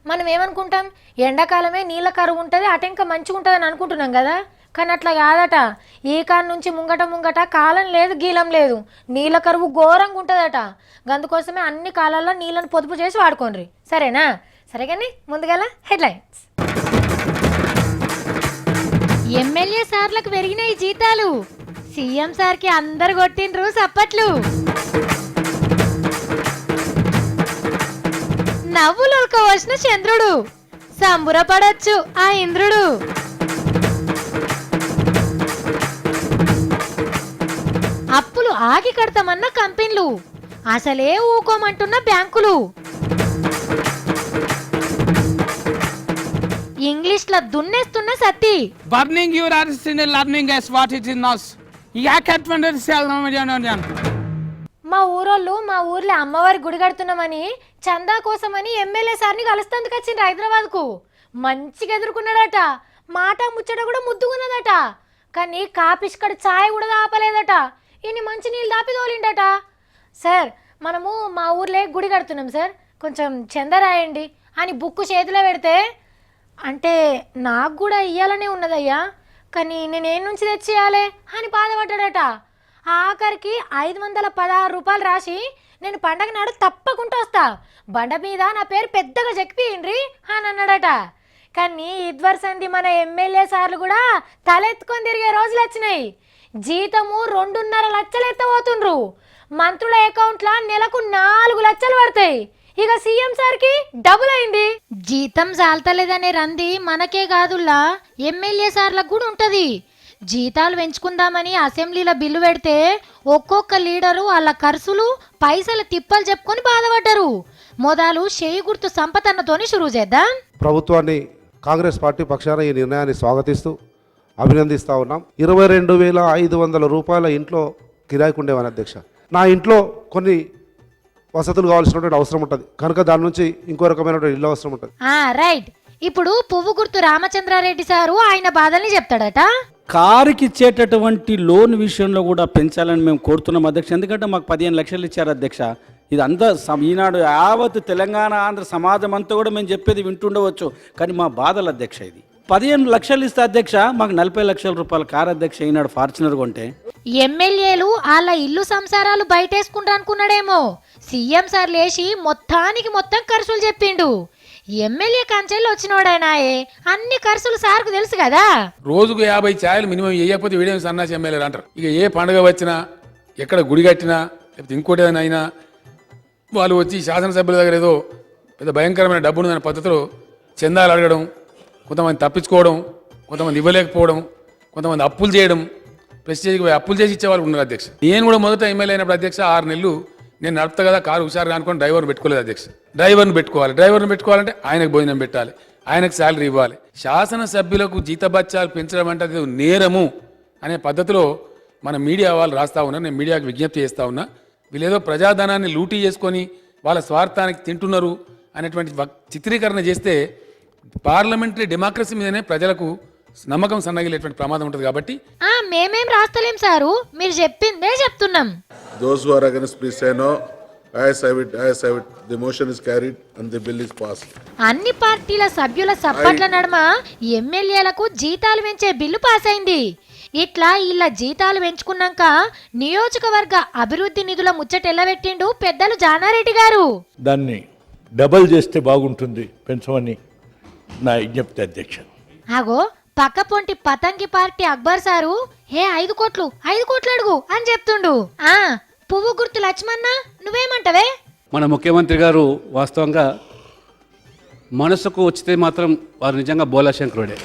మనం ఏమనుకుంటాం, ఎండాకాలమే నీళ్ళ కరువు ఉంటుంది, అటెంక మంచిగా ఉంటుందని అనుకుంటున్నాం కదా. కానీ అట్లా కాదట. ఈ కాడ నుంచి ముంగట కాలం లేదు, గీలం లేదు, నీళ్ళ కరువు ఘోరంగా ఉంటుందట. అందుకోసమే అన్ని కాలాల్లో నీళ్ళను పొదుపు చేసి వాడుకోండి, సరేనా? సరే కానీ ముందుగల హెడ్లైన్స్. ఎమ్మెల్యే సార్లకు పెరిగినాయి జీతాలు, సీఎం సార్కి అందరు కొట్టిండ్రు సప్పట్లు. నవ్వులోక వచ్చిన చంద్రుడు, సంబురపడొచ్చు ఆ ఇంద్రుడు. అప్పులు ఆగి కడతామన్న కంపెనీలు, అసలే ఊకోమంటున్న బ్యాంకులు. ఇంగ్లీష్ లో దున్నేస్తున్న Satti. Burning your artist learning as what it is not. మా ఊరోళ్ళు మా ఊర్లో అమ్మవారి గుడి కడుతున్నామని చందా కోసమని ఎమ్మెల్యే సార్ని కలుస్తాందుకు వచ్చిండ్రు హైదరాబాద్ కు. మంచిగా ఎదుర్కొన్నాడట, మాట ముచ్చట కూడా ముద్దుకున్నదట. కానీ కాపిష్కడ ఛాయ్ కూడా దాపలేదట, ఇన్ని మంచి నీళ్ళు దాపి తోలిండట. సార్ మనము మా ఊర్లో గుడి కడుతున్నాం సార్, కొంచెం చందా రాయండి అని బుక్కు చేతిలో పెడితే, అంటే నాకు కూడా ఇయ్యాలనే ఉన్నదయ్యా, కానీ నేనేం నుంచి తెచ్చేయాలి అని బాధపడ్డాడట. ఆఖరికి 516 రూపాయలు రాసి, నేను పండగ నాడు తప్పకుండా వస్తా, బండ మీద నా పేరు పెద్దగా చెక్కిపోయిండ్రి అని అన్నాడట. కానీ ఇదివరసంది మన ఎమ్మెల్యే సార్లు కూడా తలెత్తుకొని తిరిగే రోజులు వచ్చినాయి. జీతము 2.5 లక్షలు ఎత్తబోతుండ్రు, మంత్రుల అకౌంట్లో నెలకు 4 లక్షలు పడతాయి. ఇక సీఎం సార్కి డబుల్ అయింది. జీతం చాలతలేదనే రంది మనకే కాదుల్లా, ఎమ్మెల్యే సార్లకు కూడా ఉంటది. జీతాలు పెంచుకుందామని అసెంబ్లీలో బిల్లు పెడితే ఒక్కొక్క లీడరు వాళ్ళ ఖర్చులు పైసల తిప్పలు చెప్పుకొని బాధపడ్డారు. మొదలు చేయి గుర్తు సంపతన్నతోని షురూ చేద్దాం. ప్రభుత్వాన్ని కాంగ్రెస్ పార్టీ పక్షాన ఈ నిర్ణయాన్ని స్వాగతిస్తూ అభినందిస్తూ ఉన్నాం. 22,500 రూపాయల ఇంట్లో కిరాయికి ఉండేవాని అధ్యక్ష. నా ఇంట్లో కొన్ని వసతులు కావాల్సినటువంటి అవసరం ఉంటుంది కనుక దాని నుంచి ఇంకో రకమైనటువంటి ఇల్లు అవసరం ఉంటుంది. రైట్. ఇప్పుడు పువ్వు గుర్తు రామచంద్రారెడ్డి సారు ఆయన బాధల్ని చెప్తాడట. కారుకి ఇచ్చేటటువంటి లోన్ విషయంలో కూడా పెంచాలని మేము కోరుతున్నాం అధ్యక్ష. ఎందుకంటే మాకు 15 లక్షలు ఇచ్చారు అధ్యక్ష. ఇది అంతా ఈనాడు యావత్ తెలంగాణ ఆంధ్ర సమాజం అంతా కూడా మేము చెప్పేది వింటుండవచ్చు, కానీ మా బాధలు అధ్యక్ష. ఇది 15 లక్షలు ఇస్తే అధ్యక్ష, మాకు 40 లక్షల రూపాయల కారు అధ్యక్ష ఈనాడు ఫార్చునర్ కొంటే. ఎమ్మెల్యేలు వాళ్ళ ఇల్లు సంసారాలు బయటేసుకుంటా అనుకున్నాడేమో, సీఎం సార్ లేచి మొత్తానికి మొత్తం ఖర్చులు చెప్పిండు. ఎమ్మెల్యే కంచెల్లో వచ్చినోడాయనాయే, అన్ని ఖర్చులు సార్కు తెలుసు కదా. రోజుకు 50 ఛాయలు మినిమం వేయకపోతే వీడియో సన్నాసి ఎమ్మెల్యేలు అంటారు. ఇక ఏ పండుగ వచ్చినా, ఎక్కడ గుడి కట్టినా, లేకపోతే ఇంకోటి ఏదైనా అయినా వాళ్ళు వచ్చి శాసనసభ్యుల దగ్గర ఏదో పెద్ద భయంకరమైన డబ్బును దాని పద్ధతిలో చందాలు అడగడం, కొంతమంది తప్పించుకోవడం, కొంతమంది ఇవ్వలేకపోవడం, కొంతమంది అప్పులు చేయడం, ప్రెస్టేజ్కి అప్పులు చేసి ఇచ్చేవాళ్ళు ఉన్నారు అధ్యక్ష. నేను కూడా మొదట ఎమ్మెల్యే అయినప్పుడు అధ్యక్ష 6 నెలలు నేను నడుపుతా కదా కారు హుషారుగా అనుకుని డ్రైవర్ని పెట్టుకోలేదు అధ్యక్ష. డ్రైవర్ని పెట్టుకోవాలంటే ఆయనకు భోజనం పెట్టాలి, ఆయనకు శాలరీ ఇవ్వాలి. శాసనసభ్యులకు జీతభత్యాలు పెంచడం అంటే అది నేరము అనే పద్ధతిలో మన మీడియా వాళ్ళు రాస్తా ఉన్నారు. నేను మీడియాకు విజ్ఞప్తి చేస్తా ఉన్నా, వీళ్ళేదో ప్రజాధనాన్ని లూటీ చేసుకొని వాళ్ళ స్వార్థానికి తింటున్నారు అనేటువంటి చిత్రీకరణ చేస్తే పార్లమెంటరీ డెమోక్రసీ మీదనే ప్రజలకు నమ్మకం సన్నగిలేటువంటి ప్రమాదం ఉంటుంది. కాబట్టి మేమేం రాస్తలేం సారు, మీరు చెప్పిందే చెప్తున్నాం. Those who are against, please say no. Ayes have it. The motion is carried and the bill is passed. అన్ని పార్టీల సభ్యుల సప్పట్ల నడుమ ఎమ్మెల్యేలకు జీతాలు పెంచే బిల్లు పాస్ అయింది. ఇట్లా ఇలా జీతాలు పెంచుకున్నాక నియోజకవర్గ అభివృద్ధి నిధుల ముచ్చటెల్లబెట్టిండు పెద్దలు జానారెడ్డి గారు. దాన్ని డబల్ చేస్తే బాగుంటుంది, పెంచమని నా విజ్ఞప్తి అధ్యక్ష. ఆగో పక్క పొంటి పతంగి పార్టీ అక్బర్ సారు 5 కోట్లు అడుగు అని చెప్తుండు. పువ్వు గుర్తు లక్ష్మణ నువ్వేమంటవే? మన ముఖ్యమంత్రి గారు వాస్తవంగా మనసుకు వచ్చితే మాత్రం వారు నిజంగా బోలాశంకరుడే.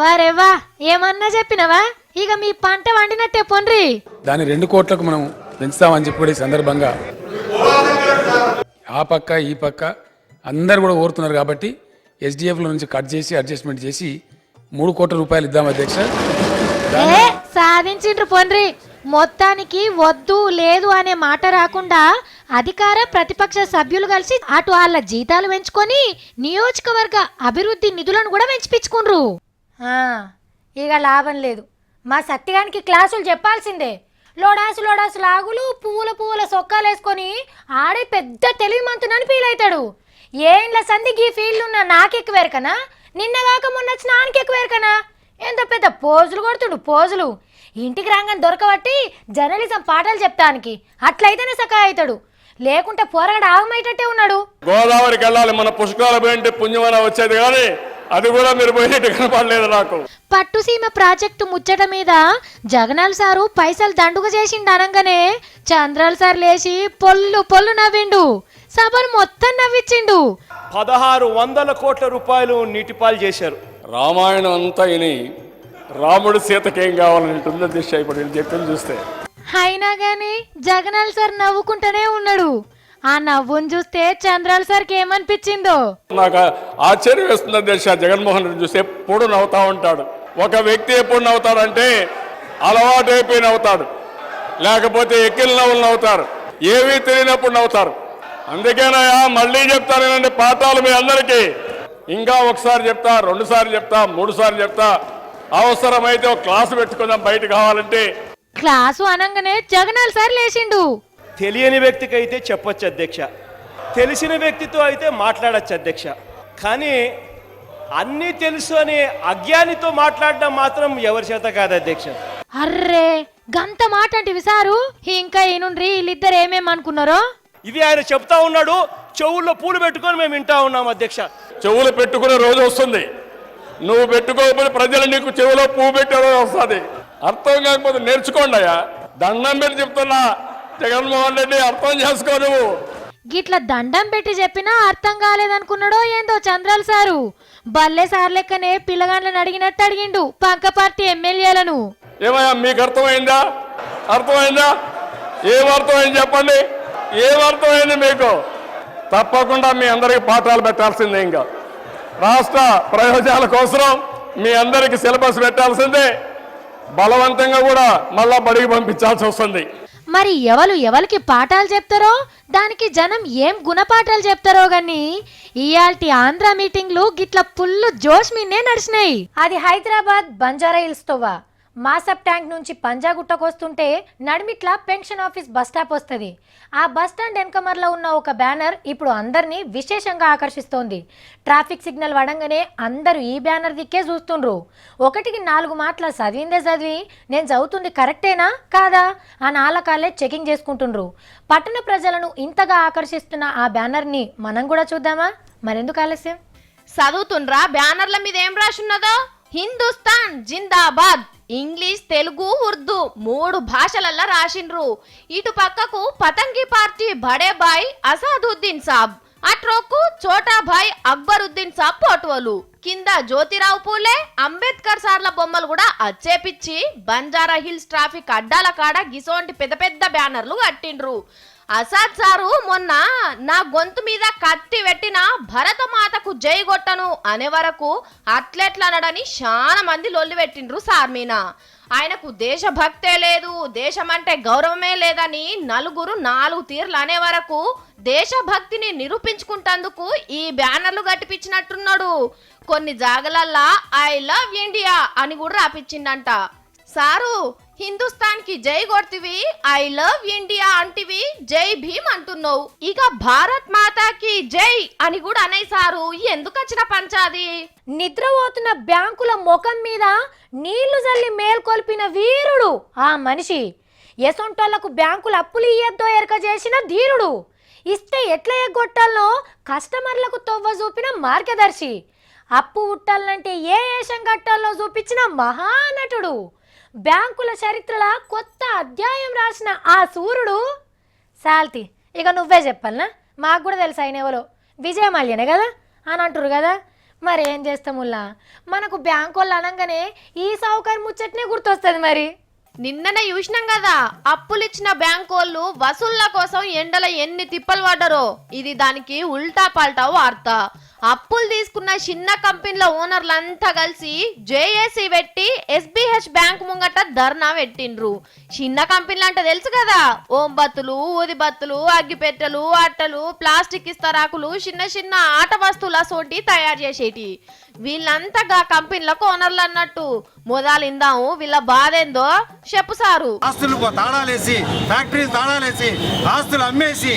వారేవా ఏమన్నా చెప్పినవా, ఇక మీ పంట వండినట్టే పొండ్రి. దాన్ని 2 కోట్లకు మనం పెంచుతామని చెప్పి కూడా ఈ సందర్భంగా ఆ పక్క ఈ పక్క అందరు కూడా కోరుతున్నారు. కాబట్టి ఎస్డిఎఫ్ల నుంచి కట్ చేసి అడ్జస్ట్మెంట్ చేసి 3 కోట్ల రూపాయలు ఇద్దాం అధ్యక్ష. సాధించిండ్రు పొండ్రి. మొత్తానికి వద్దు లేదు అనే మాట రాకుండా అధికార ప్రతిపక్ష సభ్యులు కలిసి అటు వాళ్ళ జీతాలు పెంచుకొని నియోజకవర్గ అభివృద్ధి నిధులను కూడా పెంచిపించుకుండ్రు. ఇక లాభం లేదు, మా సత్తిగానికి క్లాసులు చెప్పాల్సిందే. లోడాసు లాగులు పువ్వుల సొక్కాలు వేసుకొని ఆడే పెద్ద తెలివి మంతునని ఫీల్ అవుతాడు. ఏండ్ల సంధికి ఈ ఫీల్డ్ ఉన్న నాకెక్కువేరకనా నిన్నగాక మొన్న వచ్చిన ఆనకెక్కువేరకనా ఎంత పెద్ద పోజులు కొడుతుడు పోజులు ఇంటికి రాగానే దొరకబట్టి జర్నలిజం పాఠాలు చెప్తానికి అట్లయితేనే సకా అవుతాడు లేకుంటే పోరగడ ఆగమయ్యేటట్టే ఉన్నాడు. గోదావరికి వెళ్ళాలి మన పుష్కరాలు పోయింటే పుణ్యమన వచ్చేది కానీ అది కూడా మీరు పోయినట్టు కనపడలేదు నాకు. పట్టుసీమ ప్రాజెక్టు ముచ్చట మీద జగనాల్ సారు పైసలు దండుగ చేసిండు అనగానే చంద్రాల్ సార్ లేచి పొల్లు పొల్లు నవ్విండు, సభను మొత్తం నవ్విచ్చిండు. 1600 కోట్ల రూపాయలు నీటిపాలు చేశారు. రామాయణం అంతా ఇని రాముడు సీతకేం కావాలంటుందో దిశ ఇప్పుడు వీళ్ళు చెప్పింది చూస్తే. అయినా గాని జగనాల్ సార్ నవ్వుకుంటూనే ఉన్నాడు. ఆ నవ్వును చూస్తే చంద్రాల్ సార్కి ఏమనిపించిందో. నాకు ఆశ్చర్యం వేస్తుంది దిశ. జగన్మోహన్ రెడ్డి చూస్తే ఎప్పుడు నవ్వుతా ఉంటాడు. ఒక వ్యక్తి ఎప్పుడు నవ్వుతాడంటే అలవాటు అయిపోయి నవ్వుతాడు, లేకపోతే ఎక్కిల నవ్వులు నవ్వుతారు, ఏమీ తెలియనప్పుడు నవ్వుతారు. అందుకేనయా మళ్ళీ చెప్తానేనండి పాఠాలు మీ అందరికీ. ఇంకా ఒకసారి చెప్తా, 2 సార్లు చెప్తా, 3 సార్లు చెప్తా. అవసరమైతే ఒక క్లాసు పెట్టుకుందాం బయట కావాలంటే. క్లాసు అనగానే జగనాల్ సార్ లేచిండు. తెలియని వ్యక్తికి అయితే చెప్పొచ్చు అధ్యక్ష, తెలిసిన వ్యక్తితో అయితే మాట్లాడచ్చు అధ్యక్ష. కానీ అన్నీ తెలుసు అని అజ్ఞానితో మాట్లాడడం మాత్రం ఎవరి చేత కాదు అధ్యక్ష. అర్రే గంత మాట అంటివి సారు. ఇంకా ఈనుండ్రి వీళ్ళిద్దరు ఏమేమనుకున్నారో. ఇది ఆయన చెప్తా ఉన్నాడు, చెవుల్లో పూలు పెట్టుకొని మేము వింటా ఉన్నాం అధ్యక్ష. చెవులు పెట్టుకునే రోజు వస్తుంది. నువ్వు పెట్టుకోకపోతే ప్రజలు నీకు చెవులో పువ్వు పెట్టే రోజు వస్తుంది. అర్థం కాకపోతే నేర్చుకోండి అయ్యా, దండం పెట్టి చెప్తున్నా. జగన్మోహన్ రెడ్డి అర్థం చేసుకో. నువ్వు గిట్ల దండం పెట్టి చెప్పినా అర్థం కాలేదనుకున్నాడో ఏందో చంద్రాల్ సారు. బల్లె సార్ లెక్కనే పిల్లగాళ్ళని అడిగినట్టు అడిగిండు పక్క పార్టీ ఎమ్మెల్యేలను. ఏమయ్యా మీకు అర్థమైందా? అర్థమైందా? ఏం అర్థమైంది చెప్పండి, ఏం అర్థమైంది మీకు? తప్పకుండా మీ అందరికి పాఠాలు పెట్టాల్సిందే. ఇంకా రాష్ట్ర ప్రయోజనాల కోసం మీ అందరికి సిలబస్ పెట్టాల్సిందే. బలవంతంగా కూడా మళ్ళా బడికి పంపించాల్సి వస్తుంది. మరి ఎవరికి పాఠాలు చెప్తారో దానికి జనం ఏం గుణపాఠాలు చెప్తారో గాని ఇయాల్టి ఆంధ్ర మీటింగ్లు గిట్ల ఫుల్ జోష్ మీనే నడిచినాయి. అది హైదరాబాద్ బంజారా హిల్స్ తోవా మాసప్ ట్యాంక్ నుంచి పంజాగుట్టకు వస్తుంటే నడిమిట్ల పెన్షన్ ఆఫీస్ బస్ స్టాప్ వస్తుంది. ఆ బస్ స్టాండ్ వెనకమర్లో ఉన్న ఒక బ్యానర్ ఇప్పుడు అందరినీ విశేషంగా ఆకర్షిస్తోంది. ట్రాఫిక్ సిగ్నల్ వడంగానే అందరూ ఈ బ్యానర్ దిక్కే చూస్తుండ్రు. 1కి 4 మాటలు చదివిందే చదివి నేను చదువుతుంది కరెక్టేనా కాదా అని ఆలకాలే చెకింగ్ చేసుకుంటుండ్రు. పట్టణ ప్రజలను ఇంతగా ఆకర్షిస్తున్న ఆ బ్యానర్ని మనం కూడా చూద్దామా? మరెందుకు ఆలస్యం? చదువుతుండ్రా బ్యానర్ల మీద ఏం రాసున్నదో? హిందుస్థాన్ జిందాబాద్. ఇంగ్లీష్, తెలుగు, ఉర్దూ 3 భాషలల్లా రాసిండ్రు. ఇటు పక్కకు పతంగి పార్టీ బడే బాయ్ అసాదుద్దీన్ సాబ్, అట్రోకు చోటా భాయ్ అక్బరుద్దీన్ సాబ్ ఫోటోలు, కింద జ్యోతిరావు పూలే, అంబేద్కర్ సార్ల బొమ్మలు కూడా అచ్చేపిచ్చి బంజారా హిల్స్ ట్రాఫిక్ అడ్డాల కాడ గిసోంటి పెద్ద పెద్ద బ్యానర్లు కట్టిండ్రు. అసాద్ సారు మొన్న నా గొంతు మీద కత్తి పెట్టిన భరతమాతకు జై గొట్టను అనే వరకు అట్లెట్లనడని చాలా మంది లొల్లి పెట్టిండ్రు సార్ మీన. ఆయనకు దేశభక్తే లేదు, దేశం అంటే గౌరవమే లేదని నలుగురు 4 తీర్లు అనే వరకు దేశభక్తిని నిరూపించుకుంటందుకు ఈ బ్యానర్లు కట్టిపించినట్టున్నాడు. కొన్ని జాగలల్లా ఐ లవ్ ఇండియా అని కూడా రాపిచ్చిండంట. సారు హిందుస్థాన్ కి జై కొడుతివి, ఐ లవ్ ఇండియా అంటివి, జై భీమ్ అంటున్నావు, ఇక భారత్ మాతాకి జై అని కూడా అనే సారు. ఎందుకు వచ్చిన పంచాది? నిద్రపోతున్న బ్యాంకుల ముఖం మీద నీళ్లు జల్లి మేల్కొల్పిన వీరుడు ఆ మనిషి. ఎసొంటోళ్లకు బ్యాంకులు అప్పులు ఇయ్యద్దో ఎరక చేసిన ధీరుడు. ఇస్తే ఎట్లా ఎగ్గొట్టాలనో కస్టమర్లకు తొవ్వ చూపిన మార్గదర్శి. అప్పు ఉట్టాలంటే ఏ ఏషం కట్టాలో చూపించిన మహానటుడు. బ్యాంకుల చరిత్రల కొత్త అధ్యాయం రాసిన ఆ సూర్యుడు సాల్తి. ఇక నువ్వే చెప్పాలనా? మాకు కూడా తెలుసు ఆయన ఎవరో, విజయమాల్యనే కదా అని అంటారు కదా. మరేం చేస్తాముల్లా, మనకు బ్యాంకు వాళ్ళు అనగానే ఈ సౌకర్యం ముచ్చట్నే గుర్తొస్తుంది. మరి నిన్ననే చూసినాం కదా, అప్పులిచ్చిన బ్యాంకోళ్ళు వసూళ్ల కోసం ఎండల ఎన్ని తిప్పలు పడ్డారో. ఇది దానికి ఉల్టా పల్టా వార్త. అప్పులు తీసుకున్న చిన్న కంపెనీల ఓనర్లంతా కలిసి జేఏసీ పెట్టి ఎస్బిహెచ్ బ్యాంక్ ముంగట ధర్నా పెట్టిండ్రు. చిన్న కంపెనీలు అంటే తెలుసు కదా, ఓంబత్తులు, ఊదిబత్తులు, అగ్గిపెట్టెలు, అట్టలు, ప్లాస్టిక్ ఇస్తరాకులు, చిన్న చిన్న ఆట వస్తువుల సోటి తయారు చేసేటి. వీళ్ళంతా కంపెనీలకు ఓనర్లు అన్నట్టు. మొదలు ఇందాము వీళ్ళ బాధ ఏందో చెప్పు సారు. ఆస్తులు తాళాలేసి, ఫ్యాక్టరీలు తాళాలేసి, ఆస్తులు అమ్మేసి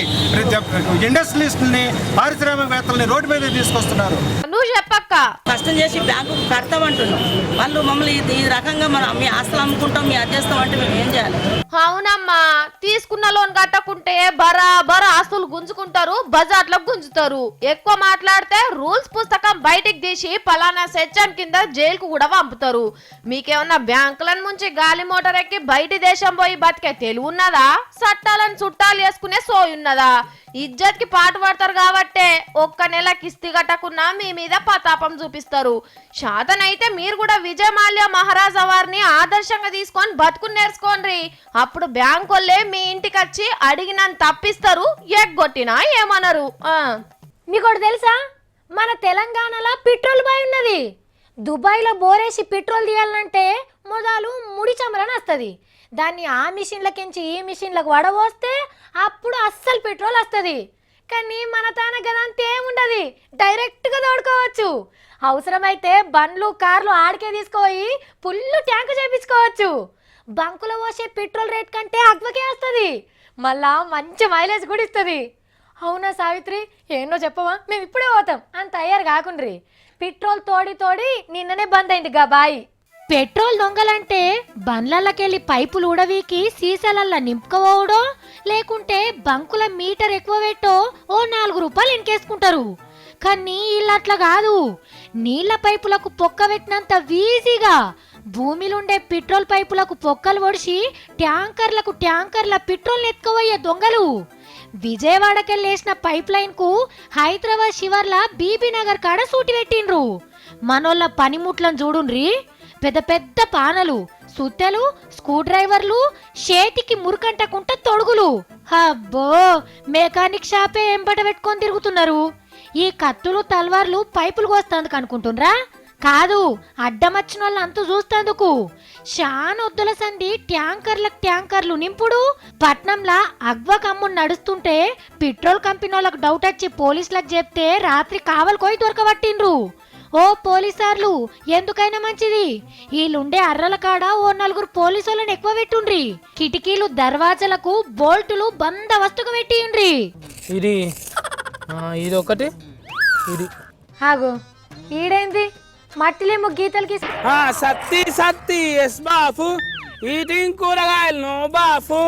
ఇండస్ట్రియలిస్టుల్ని, పారిశ్రామికవేత్తల్ని రోడ్డు మీద తీసుకొస్తున్నారు. నువ్వు చెప్పక్క. కష్టం చేసి బ్యాంకు కడతామంటున్నాం, వాళ్ళు మమ్మల్ని ఈ రకంగా మనం మీ ఆస్తులు అమ్ముకుంటాం, మీ అది చేస్తాం అంటే మేము ఏం చేయాలి? అవునమ్మా, తీసుకున్న లోన్ కట్టకుంటే బరాబర్ ఆస్తులు గుంజుకుంటారు, బజార్లో గుంజుతారు. ఎక్కువ మాట్లాడితే రూల్స్ పుస్తకం బయటికి తీసి పలానా సెక్షన్ కింద జైలుకు కూడా పంపుతారు. మీకేమన్నా బ్యాంకుల నుంచి గాలి మోటార్ ఎక్కి బయటి దేశం పోయి బతికే తెలివి ఉన్నదా? చట్టాలను చుట్టాలు వేసుకునే సోయి ఉన్నదా? ఇజ్జత్ కి పాటు పడతారు కాబట్టే ఒక్క నెల కిస్తీ కట్టకున్నా మీ మీద పతాపం చూపిస్తారు. శాతనైతే మీరు కూడా విజయమాల్య మహారాజా వారిని ఆదర్శంగా తీసుకొని బతుకుని నేర్చుకోండి. అప్పుడు బ్యాంకు వాళ్ళే మీ ఇంటికి వచ్చి అడిగినంత తప్పిస్తారు, ఎగ్గొట్టినా ఏమనరు. మీకోటి తెలుసా, మన తెలంగాణలో పెట్రోల్ బాయ్ ఉన్నది. దుబాయ్లో బోరేసి పెట్రోల్ తీయాలంటే మొదలు ముడి చమరని వస్తుంది. దాన్ని ఆ మిషన్లకించి ఈ మిషన్లకు వడబోస్తే అప్పుడు అస్సలు పెట్రోల్ వస్తుంది. కానీ మన తాన గదంతా ఏముండదు, డైరెక్ట్గా తోడుకోవచ్చు. అవసరమైతే బండ్లు కార్లు ఆడికే తీసుకుపోయి ఫుల్ ట్యాంకు చేపించుకోవచ్చు. బంకులో పోసే పెట్రోల్ రేట్ కంటే అగ్వకే వస్తుంది, మళ్ళా మంచి మైలేజ్ కూడా ఇస్తుంది. అవునా సావిత్రి, ఏంటో చెప్పవా? మేము ఇప్పుడే పోతాం అని తయారు కాకుండ్రి. పెట్రోల్ తోడి తోడి నిన్ననే బంద్ అయింది గా బాయి. పెట్రోల్ దొంగలంటే బండ్లకెళ్ళి పైపులు ఉడవీకి సీసాలల్లా నింపుకోవడో, లేకుంటే బంకుల మీటర్ ఎక్కువ పెట్టో ఓ 4 రూపాయలు ఇంకేసుకుంటారు. కానీ వీళ్ళు అట్లా కాదు, నీళ్ల పైపులకు పొక్క పెట్టినంత ఈజీగా భూమిలుండే పెట్రోల్ పైపులకు పొక్కలు ఒడిసి ట్యాంకర్ల పెట్రోల్ ఎత్తుకోవయ్యే దొంగలు. విజయవాడకెళ్ళేసిన పైప్ లైన్ కు హైదరాబాద్ శివర్ల బీబీ నగర్ కాడ సూటి పెట్టిండ్రు. మనోళ్ళ పనిముట్లను చూడుండ్రి, పెద్ద పెద్ద పానలు, సుత్తెలు, స్క్రూ డ్రైవర్లు, చేతికి మురుకంటకుంట తొడుగులు. అబ్బో, మెకానిక్ షాపే ఎంబట పెట్టుకొని తిరుగుతున్నారు. ఈ కత్తులు తల్వార్లు పైపులు కోస్తందుకు అనుకుంటుండ్రా? కాదు, అడ్డమచ్చిన వాళ్ళు అంతు చూస్తందుకు. షానొద్దుల సంధి ట్యాంకర్లు నింపుడు. పట్నంలా అగ్వకమ్మును నడుస్తుంటే పెట్రోల్ కంపెనీ వాళ్ళకు డౌట్ వచ్చి పోలీసులకు చెప్తే రాత్రి కావలి కోయి దొరకబట్టిండ్రు. ఓ పోలీసార్లు, ఎందుకైనా మంచిది వీళ్ళుండే అర్రల కాడ ఓ 4 పోలీసులను ఎక్కువ పెట్టుండ్రి. కిటికీలు దర్వాజలకు బోల్టులు బందవస్తుగా పెట్టిండ్రి. ఇది ఒకటి, ఇది ఆగు, ఈడేంది మట్టిలేమో గీతలకి. సత్తి ఎస్ బాపు. ఈటింగ్ కూరగాయలు నో బాపు.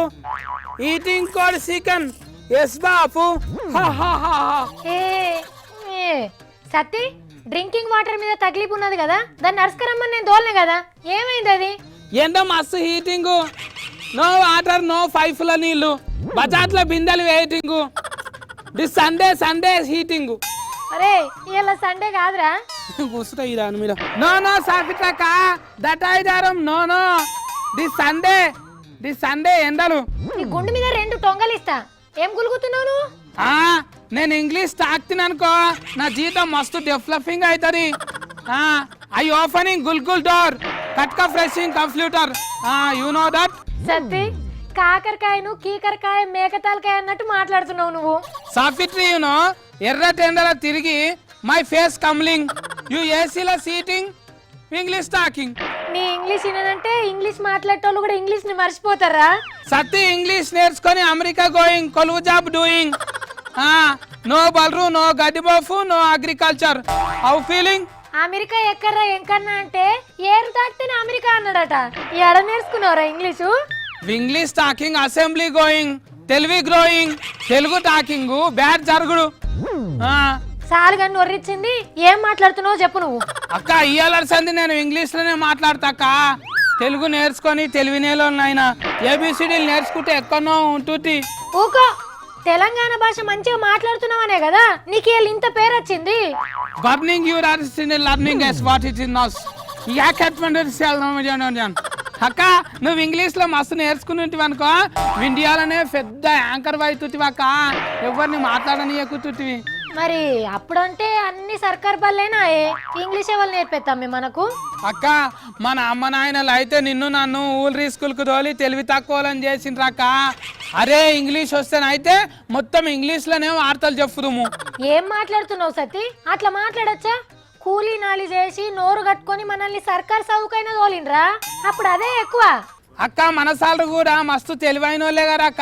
ఈటింగ్ కోడి చికెన్ ఎస్ బాపు. సత్తి, డ్రింకింగ్ వాటర్ మీద తగిలిపు ఉన్నది కదా, దాన్ని నడుచుకురమ్మని నేను తోలనే కదా, ఏమైంది అది? ఏంటో మస్తు హీటింగ్. నో వాటర్, నో పైపుల నీళ్లు, బజార్లో బిందెలు వెయిటింగ్. This Sunday heating. అరే, ఇలా సండే కాదురా. కూర్చుంటా ఈ దాని మీద. నో సాఫిట్రాక దట్ ఐదారం. నో దిస్ సండే ఎండలు. నీ గుండె మీద 2 టొంగలు ఇస్తా. ఏం గులుగుతున్నావు నువ్వు? నేను ఇంగ్లీష్ తాకుతున్నానుకో నా జీతం మస్తు డెవలపింగ్ అవుతుంది. ఐ ఓపెనింగ్ గుల్గుల్ డోర్, కట్కా freshing computer. You know that. Satti, కాకరకాయను కీకరకాయ మేకతాలకాయ అన్నట్టు మాట్లాడుతున్నావు నువ్వు. సాఫిట్రీ యూనో, ఎర్ర టెండల తిరిగి మై ఫేస్ కమ్లింగ్. యు ఏసీలో సీటింగ్, ఇంగ్లీష్ టాకింగ్. నీ ఇంగ్లీష్ వినంటే ఇంగ్లీష్ మాట్లాడేటోళ్ళు కూడా ఇంగ్లీష్ ని మర్చిపోతారా? సత్తి ఇంగ్లీష్ నేర్చుకొని అమెరికా గోయింగ్, కొలువు జాబ్ డూయింగ్. నో బల్రు, నో గడ్డిబోఫు, no agriculture. How feeling? America ఎక్కడ్రా ఎంకన్నా అంటే ఏరు తాకితేనే అమెరికా అన్నాడట. ఎడ నేర్చుకున్నావురా English? English talking, assembly going, తెలివి గ్రోయింగ్. తెలుగు టాకింగ్ బ్యాడ్ జరుగుడు. సాలుగా నొర్రిచ్చింది. ఏం మాట్లాడుతున్నావు చెప్పు నువ్వు. అక్క ఇయ్యాల్సింది నేను ఇంగ్లీష్ లోనే మాట్లాడతాక. తెలుగు నేర్చుకొని తెలివినేలో నాయన ఏబిసిడీలు నేర్చుకుంటే ఎక్కడో ఉంటుంది. ఊకో, తెలంగాణ భాష మంచిగా మాట్లాడుతున్నావనే కదా నీకు ఇంత పేరు వచ్చింది. Burning your learning as what it is నౌస్. అక్క నువ్వు ఇంగ్లీష్ లో మస్తు నేర్చుకుని అనుకో, ఇండియాలోనే పెద్ద యాంకర్ అవుతుంది అక్క. ఎవరిని మాట్లాడనీయకుంటుంది. మరి అప్పుడంటే అన్ని సర్కార్ బల్లేనా, ఇంగ్లీష్ వాళ్ళు నేర్పేస్తాం మేము మనకు. అక్క మన అమ్మ నాయనలు అయితే నిన్ను నన్ను ఊళ్ళ స్కూల్ కు తోలి తెలివి తక్కువలని చేసిండ్రు అక్క. అరే ఇంగ్లీష్ వస్తేనైతే మొత్తం ఇంగ్లీష్ లోనే వార్తలు చెప్పుదుము. ఏం మాట్లాడుతున్నావు సతీ? అట్లా మాట్లాడచ్చా? కూలీ నాలి చేసి నోరు కట్టుకొని మనల్ని సర్కార్ చదువుకైనా తోలిండ్రా, అప్పుడు అదే ఎక్కువ. అక్క మన సార్లు కూడా మస్తు తెలివైన వాళ్ళే కదా అక్క,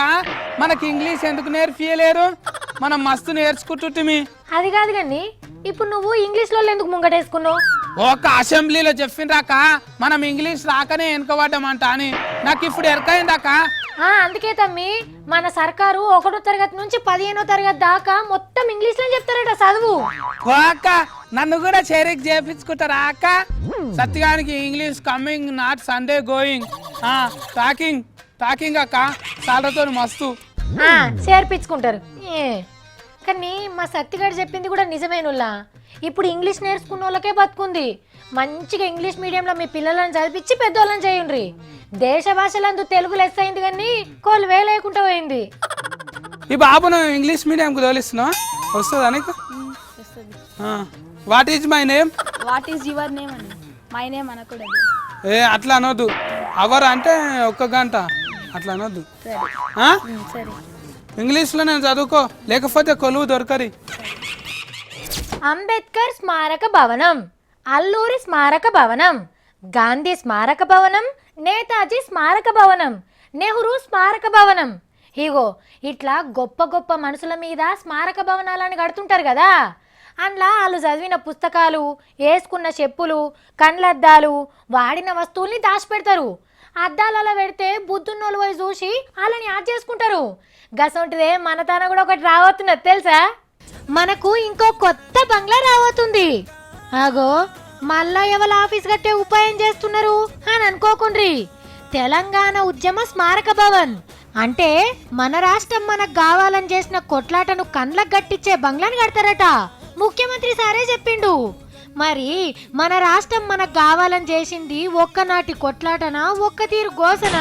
మనకి ఇంగ్లీష్ ఎందుకు నేర్పియలేరు? మనం మస్తు నేర్చుకుంటుంటిమి. అది కాదు కానీ ఇప్పుడు నువ్వు ఇంగ్లీష్లో ఎందుకు ముంగటేసుకున్నావు? ఒక అసెంబ్లీలో చెప్పిండ్రాక మనం ఇంగ్లీష్ రాకనే వెనుకబడ్డామంట అని. నాకు ఇప్పుడు ఎరకైందాక. అందుకే తమ్మి మన సర్కారు 1వ తరగతి నుంచి 15వ తరగతి దాకా మొత్తం ఇంగ్లీష్లో చెప్తారట చదువు. ఓ అక్క నన్ను కూడా చేరికి చేపించుకుంటారా అక్క? సత్యానికి English coming not Sunday going talking అక్క సార్లతో మస్తు చేర్పించుకుంటారు. కానీ మా సత్తిగాడు చెప్పింది కూడా నిజమేనుల్లా. ఇప్పుడు ఇంగ్లీష్ నేర్చుకున్న వాళ్ళకే బతుకుంది. మంచిగా ఇంగ్లీష్ మీడియంలో మీ పిల్లలను చదివించి పెద్దోళ్ళని చేయండి. దేశ భాషలందు తెలుగు లెస్ అయింది కానీ కోళ్ళు వేలేకుండా పోయింది. ఈ బాబును ఇంగ్లీష్ మీడియంకు తోలిస్తున్నావు, వస్తుందా నీకు? What is my name? What is your name అని మై నేమ్ అనకూడదు. అట్లా అనొద్దు. అవర్ అంటే 1 గంట అట్లా అనొద్దు. ఇంగ్లీష్లో నేను చదువుకో, లేకపోతే కొలువు దొరకరి. అంబేద్కర్ స్మారక భవనం, అల్లూరి స్మారక భవనం, గాంధీ స్మారక భవనం, నేతాజీ స్మారక భవనం, నెహ్రూ స్మారక భవనం. ఇగో ఇట్లా గొప్ప గొప్ప మనుషుల మీద స్మారక భవనాలను కడుతుంటారు కదా. అందులో వాళ్ళు చదివిన పుస్తకాలు, వేసుకున్న చెప్పులు, కండ్లద్దాలు, వాడిన వస్తువుల్ని దాచిపెడతారు. అద్దాలలో పెడితే బుద్ధున్నోళ్ళు పోయి చూసి వాళ్ళని యాడ్ చేసుకుంటారు. గసంటిదే మన తన కూడా ఒకటి రాబోతున్నది తెలుసా? మనకు ఇంకో కొత్త బంగ్లా రాబోతుంది. అగో మళ్ళా ఎవరు ఆఫీస్ కట్టే ఉపాయం చేస్తున్నారు అని అనుకోకుండ్రి. తెలంగాణ ఉద్యమ స్మారక భవన్ అంటే మన రాష్ట్రం మనకు కావాలని చేసిన కొట్లాటను కండ్లకు గట్టించే బంగ్లాని కడతారట. ముఖ్యమంత్రి సారే చెప్పిండు. మరి మన రాష్ట్రం మనకు కావాలని చేసింది ఒక్కనాటి కొట్లాటన, ఒక్క తీరు గోసన,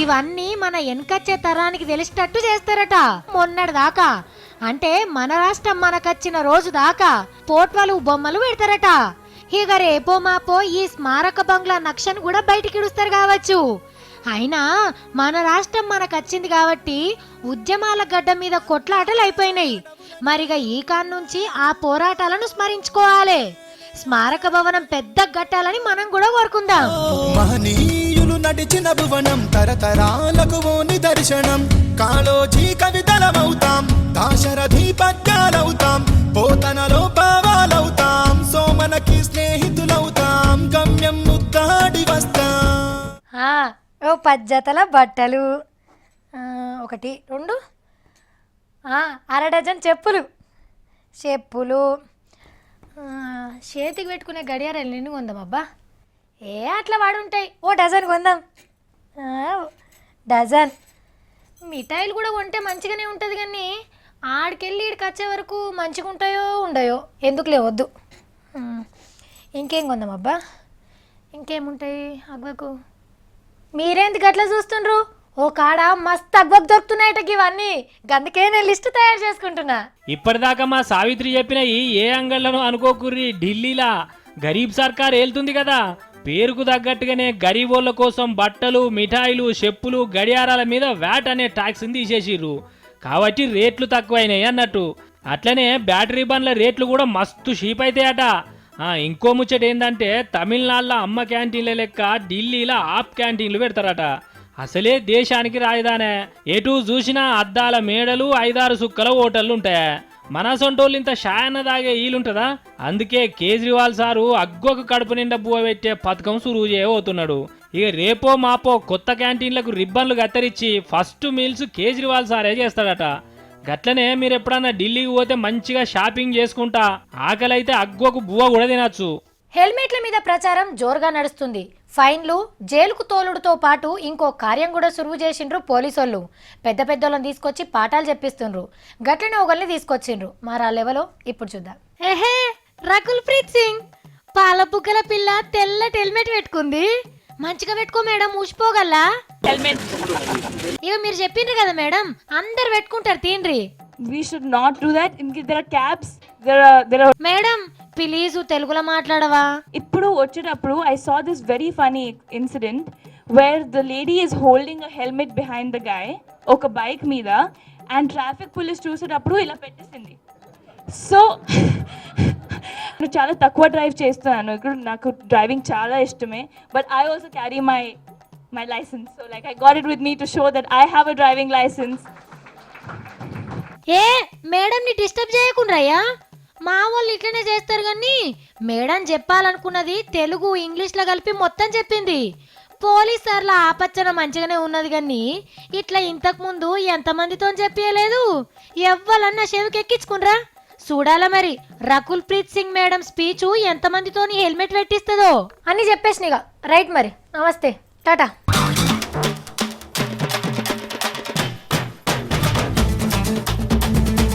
ఇవన్నీ మన వెనకచ్చే తరానికి తెలిసేటట్టు చేస్తారట. మొన్నటి దాకా అంటే మన రాష్ట్రం మనకచ్చిన రోజు దాకా పోట్వాలు బొమ్మలు పెడతారట. ఇక రేపో మాపో ఈ స్మారక బంగ్లా నక్షను కూడా బయటికి ఇడుస్తారు కావచ్చు. అయినా మన రాష్ట్రం మనకచ్చింది కాబట్టి ఉద్యమాల గడ్డ మీద కొట్లాటలు అయిపోయినాయి. మరిగా ఈ కాన్ నుంచి ఆ పోరాటాలను స్మరించుకోవాలి. స్మారక భవనం పెద్ద గట్టాలని మనం కూడా కోరుకుందాం. మహనీయులు నడిచిన భువనం, తరతరాలకు ఓని దర్శనం. కాళోజీ కవితలమవుతాం, దాశరథి పద్యాలవుతాం, పోతనలో భావాలవుతాం, సోమనకి స్నేహితులవుతాం, గమ్యం ముద్దాడి వస్తాం. ఓ పజ్జతల బట్టలు, 1 2 1/2 డజన్ చెప్పులు, చేతికి పెట్టుకునే గడియారాలు ఎన్ని కొందాం అబ్బా? అట్లా వాడుంటాయి, ఓ డజన్ కొందాం. డజన్ మిఠాయిలు కూడా కొంటే మంచిగానే ఉంటుంది కానీ ఆడికెళ్ళి ఈడికి వచ్చే వరకు మంచిగా ఉంటాయో ఉండయో, ఎందుకులే వద్దు. ఇంకేం కొందాం అబ్బా? ఇంకేముంటాయి అగ్గకు? మీరేందుకు అట్లా చూస్తుండ్రు? ఓ కాడ మస్తు అగ్వకు దొరుకుతున్నాయట ఇవన్నీ, అందుకే నేను లిస్టు తయారు చేసుకుంటున్నా. ఇప్పటిదాకా మా సావిత్రి చెప్పినవి ఏ అంగళ్ళను అనుకోకుర్రి. ఢిల్లీలా గరీబ్ సర్కార్ ఏళ్తుంది కదా, పేరుకు తగ్గట్టుగానే గరీబోళ్ళ కోసం బట్టలు, మిఠాయిలు, చెప్పులు, గడియారాల మీద వ్యాట్ అనే ట్యాక్స్ని తీసేసిర్రు. కాబట్టి రేట్లు తక్కువైనాయి అన్నట్టు. అట్లనే బ్యాటరీ బండ్ల రేట్లు కూడా మస్తు షీప్ అవుతాయట. ఇంకో ముచ్చట ఏంటంటే తమిళనాడులో అమ్మ క్యాంటీన్ల లెక్క ఢిల్లీలో ఆప్ క్యాంటీన్లు పెడతారట. అసలే దేశానికి రాజధానే, ఎటు చూసినా అద్దాల మేడలు, 5-6 సుక్కల హోటళ్ళు ఉంటాయా? మన సొంటోళ్ళు ఇంత షాయన్న దాగే ఈలుంటుందా? అందుకే కేజ్రీవాల్ సారు అగ్గొక కడుపు నిండా బువ్వ పెట్టే పథకం సురువు చేయబోతున్నాడు. ఇక రేపో మాపో కొత్త క్యాంటీన్లకు రిబ్బన్లు కత్తరించి ఫస్ట్ మీల్స్ కేజ్రీవాల్ సారే చేస్తాడట. గట్లనే మీరు ఎప్పుడన్నా ఢిల్లీకి పోతే మంచిగా షాపింగ్ చేసుకుంటా ఆకలి అయితే అగ్గొక బువ్వ కూడా తినచ్చు. హెల్మెట్ల మీద ప్రచారం జోరుగా నడుస్తుంది. ఫైన్లు, జైలుకు తోలుడుతో పాటు ఇంకో కార్యం కూడా సురువు చేసిండ్రు పోలీసోళ్ళు. పెద్ద పెద్దోళ్ళని తీసుకొచ్చి పాఠాలు చెప్పిస్తుండ్రు. గట్లనే ఒకళ్ళని తీసుకొచ్చిండ్రు. మరి ఆ లెవెలో ఇప్పుడు చూద్దాం. రకుల్ ప్రీత్ సింగ్ పాల బుగ్గల పిల్ల తెల్లటి హెల్మెట్ పెట్టుకుంది. మంచిగా పెట్టుకో మేడం, ఊసిపోగల్లా హెల్మెట్. ఇక మీరు చెప్పిండ్రు కదా మేడం, అందరు పెట్టుకుంటారు తీండ్రి. We should not do that. There are cabs. Madam please తెలుగులో మాట్లాడవా? ఇప్పుడు వచ్చేటప్పుడు I saw this very funny incident where the lady is holding a helmet behind the guy ఒక బైక్ మీద, and traffic police చూసేటప్పుడు ఇలా పెట్టేసింది. So నేను చాలా తక్కువ డ్రైవ్ చేస్తున్నాను. ఇక్కడ నాకు డ్రైవింగ్ చాలా ఇష్టమే. But I also carry my licence. So like I got it with me to show that I have a driving licence. ఏ మేడంని డిస్టర్బ్ చేయకుండ్రయ్యా. మా వాళ్ళు ఇట్లనే చేస్తారు కానీ మేడం చెప్పాలనుకున్నది తెలుగు ఇంగ్లీష్లో కలిపి మొత్తం చెప్పింది. పోలీస్ సార్ల ఆపచ్చన మంచిగానే ఉన్నది కానీ ఇట్లా ఇంతకుముందు ఎంతమందితో చెప్పలేదు. ఎవ్వలన్నా చెవికి ఎక్కించుకున్రా చూడాల. మరి రకుల్ ప్రీత్ సింగ్ మేడం స్పీచ్ ఎంతమందితోని హెల్మెట్ పెట్టిస్తుందో అని చెప్పేసినగా. రైట్ మరి, నమస్తే, టాటా.